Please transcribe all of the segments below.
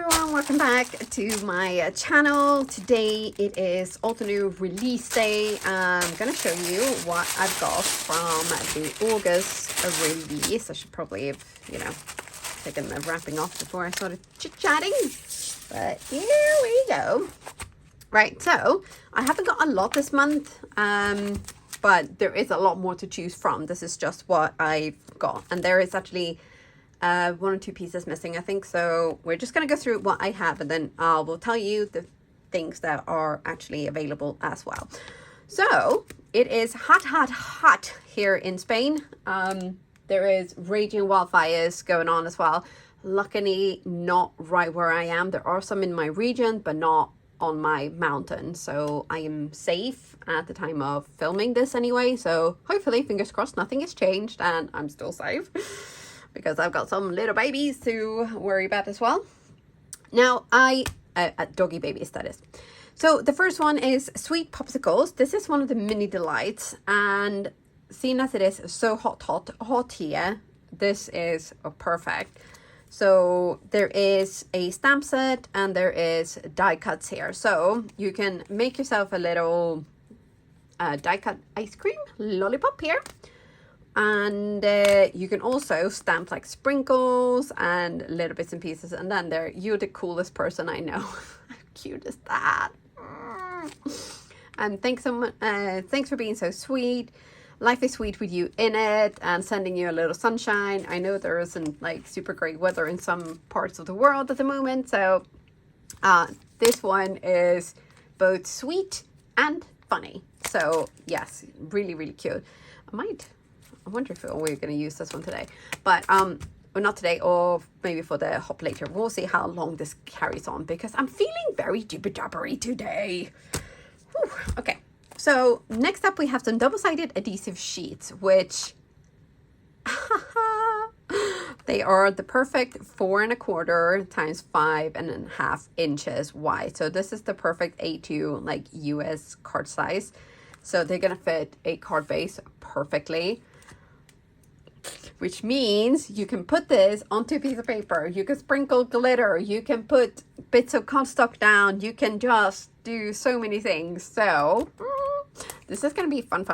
everyone, welcome back to my channel. Today it is Altenew release day. I'm gonna show you what I've got from the August release. I should probably have, taken the wrapping off before I started chit-chatting, but here we go. Right, so I haven't got a lot this month, but there is a lot more to choose from. This is just what I've got, and there is actually one or two pieces missing, I think. So we're just going to go through what I have, and then I will tell you the things that are actually available as well. So it is hot here in Spain. There is raging wildfires going on as well. Luckily not right where I am. There are some in my region, but not on my mountain, so I am safe at the time of filming this anyway. So hopefully, fingers crossed, nothing has changed and I'm still safe, because I've got some little babies to worry about as well. Now, doggy babies, that is. So the first one is sweet popsicles. This is one of the mini delights, and seeing as it is so hot here, this is perfect. So there is a stamp set and there is die cuts here. So you can make yourself a little die cut ice cream lollipop here. And you can also stamp like sprinkles and little bits and pieces. And then you're the coolest person I know. How cute is that? And thanks so much. Thanks for being so sweet. Life is sweet with you in it, and sending you a little sunshine. I know there isn't like super great weather in some parts of the world at the moment. So this one is both sweet and funny. So yes, really, really cute. I wonder if we're going to use this one today, but or not today, or maybe for the hop later. We'll see how long this carries on, because I'm feeling very jibber-jabbery today. Whew. Okay, so next up we have some double-sided adhesive sheets, which they are the perfect 4 1/4 times 5 1/2 inches wide. So this is the perfect A2 like US card size. So they're gonna fit a card base perfectly, which means you can put this onto a piece of paper, you can sprinkle glitter, you can put bits of cardstock down, you can just do so many things. So this is going to be fun.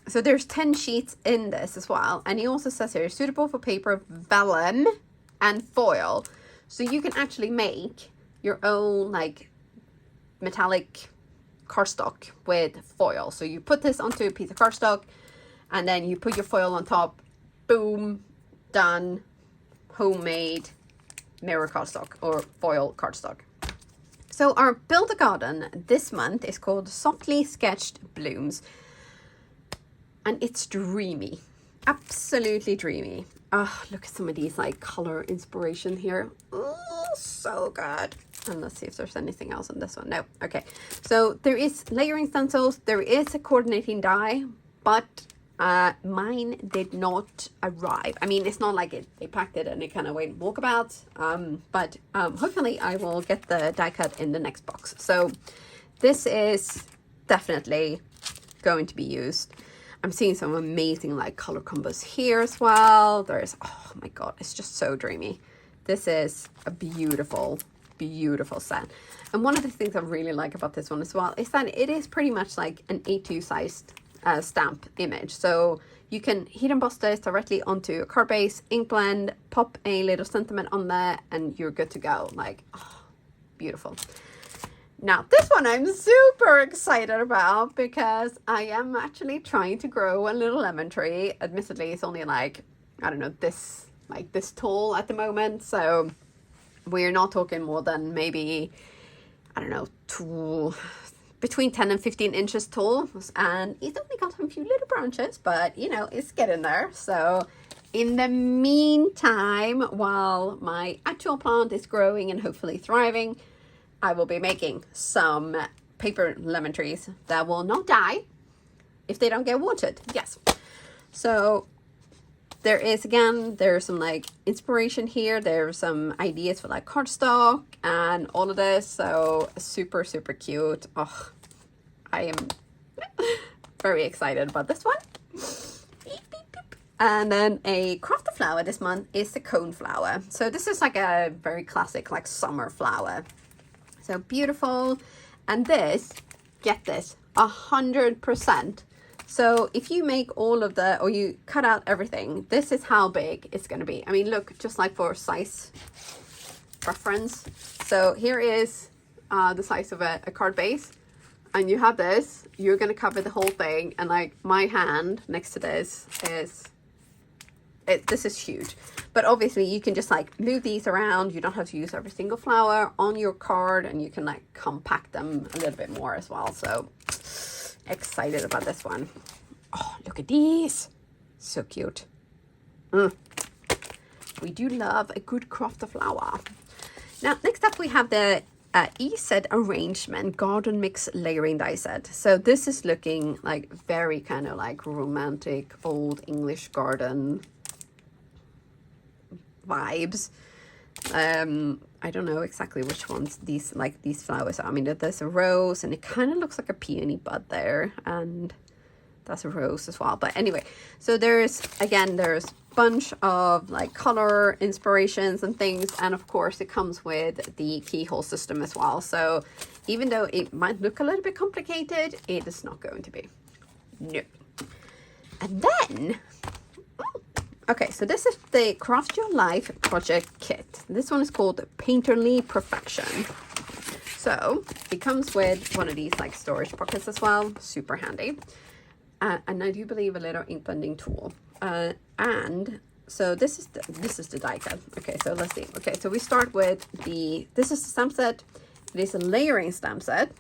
So there's 10 sheets in this as well, and he also says here, suitable for paper, vellum, and foil. So you can actually make your own like metallic cardstock with foil. So you put this onto a piece of cardstock, and then you put your foil on top. Boom, done. Homemade mirror cardstock or foil cardstock. So our Build a Garden this month is called Softly Sketched Blooms, and it's dreamy, absolutely dreamy. Oh, look at some of these like color inspiration here. Oh, so good. And let's see if there's anything else on this one. No. Okay, so there is layering stencils, there is a coordinating die, but mine did not arrive. I mean, it's not like they packed it and it kind of went walkabout, but hopefully I will get the die cut in the next box. So this is definitely going to be used. I'm seeing some amazing like color combos here as well. There's, oh my god, it's just so dreamy. This is a beautiful set. And one of the things I really like about this one as well is that it is pretty much like an A2 sized stamp image. So you can heat emboss this directly onto a card base, ink blend, pop a little sentiment on there, and you're good to go. Like, oh, beautiful. Now this one I'm super excited about, because I am actually trying to grow a little lemon tree. Admittedly, it's only like, I don't know, this tall at the moment. So we're not talking more than maybe, I don't know, between 10 and 15 inches tall, and it's only got a few little branches, but it's getting there. So in the meantime, while my actual plant is growing and hopefully thriving, I will be making some paper lemon trees that will not die if they don't get watered. Yes. So there's some like inspiration here. There's some ideas for like cardstock and all of this. So super cute. Oh, I am very excited about this one. And then a crafted flower this month is the cone flower. So this is like a very classic like summer flower. So beautiful. And this, get this, 100%. So if you make all of the, or you cut out everything, this is how big it's going to be. I mean, look, just like for size reference. So here is the size of a card base. And you have this, you're going to cover the whole thing. And like my hand next to this is, this is huge. But obviously you can just like move these around. You don't have to use every single flower on your card, and you can like compact them a little bit more as well. So excited about this one. Oh, look at these. So cute. We do love a good crafted flower. Now, next up we have the E-set arrangement garden mix layering die set. So this is looking like very kind of like romantic old English garden vibes. I don't know exactly which ones these flowers are. I mean, there's a rose and it kind of looks like a peony bud there, and that's a rose as well. But anyway, so there's bunch of like color inspirations and things, and of course it comes with the keyhole system as well. So even though it might look a little bit complicated, it is not going to be. No. And then okay, so this is the Craft Your Life project kit. This one is called Painterly Perfection. So it comes with one of these like storage pockets as well, super handy. And I do believe a little ink blending tool. And so this is the die cut. Okay, so let's see. Okay, so we start with this is the stamp set. It is a layering stamp set.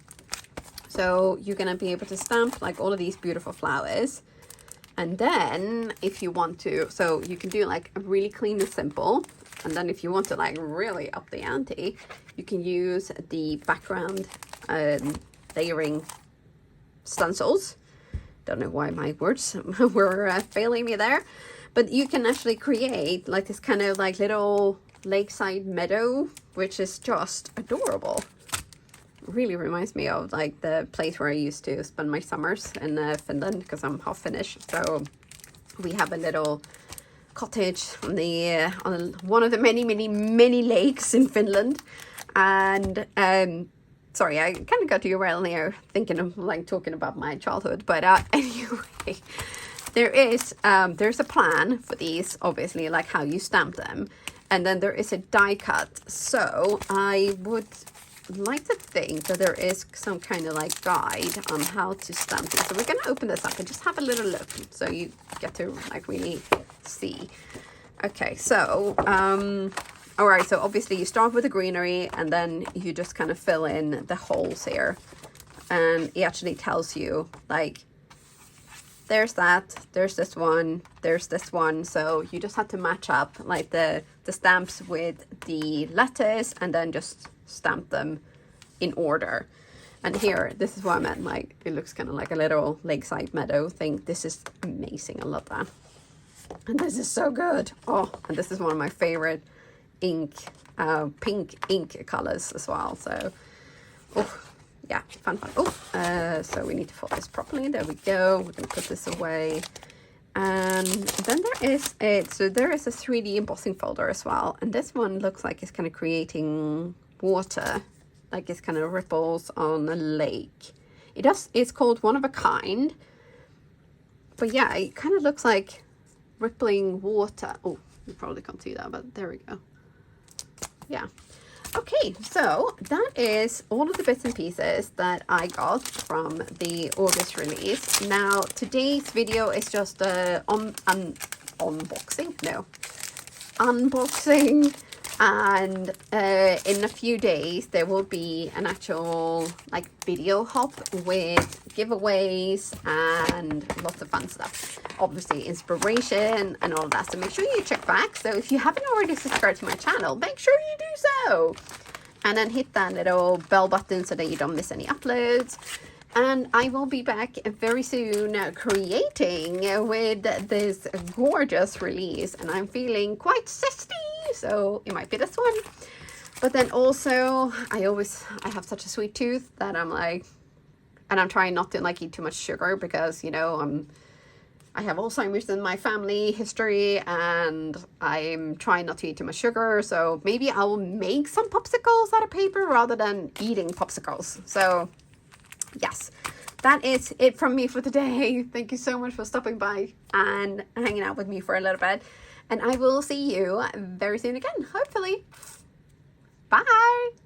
So you're gonna be able to stamp like all of these beautiful flowers. And then if you want to, so you can do like a really clean and simple. And then if you want to like really up the ante, you can use the background layering stencils. Don't know why my words were failing me there. But you can actually create like this kind of like little lakeside meadow, which is just adorable. Really reminds me of like the place where I used to spend my summers in Finland, because I'm half Finnish. So we have a little cottage on the on one of the many lakes in Finland. And sorry, I kind of got derailed there thinking of like talking about my childhood. But anyway, there's a plan for these, obviously, like how you stamp them, and then there is a die cut. So I would like to think that there is some kind of like guide on how to stamp it. So we're going to open this up and just have a little look so you get to like really see. Okay, so all right, so obviously you start with the greenery and then you just kind of fill in the holes here, and it actually tells you like there's this one. So you just have to match up like the stamps with the letters and then just stamp them in order. And here, this is what I meant, like it looks kind of like a little lakeside meadow thing. This is amazing. I love that. And this is so good. Oh, and this is one of my favorite pink ink colors as well. So oh yeah, fun. Oh, so we need to fold this properly. There we go. We're gonna put this away. And then there is a 3D embossing folder as well. And this one looks like it's kind of creating water, like it's kind of ripples on a lake. It's called One of a Kind. But yeah, it kind of looks like rippling water. Oh, you probably can't see that, but there we go. Yeah. Okay, so that is all of the bits and pieces that I got from the August release. Now, today's video is just unboxing, and in a few days there will be an actual like video hop with giveaways and lots of fun stuff, obviously inspiration and all of that. So make sure you check back. So if you haven't already subscribed to my channel, make sure you do so, and then hit that little bell button so that you don't miss any uploads. And I will be back very soon creating with this gorgeous release, and I'm feeling quite zesty, so it might be this one. But then also I have such a sweet tooth that I'm like, and I'm trying not to like eat too much sugar because, you know, I have Alzheimer's in my family history, and I'm trying not to eat too much sugar. So maybe I'll make some popsicles out of paper rather than eating popsicles. So yes, that is it from me for today. Thank you so much for stopping by and hanging out with me for a little bit. And I will see you very soon again, hopefully. Bye.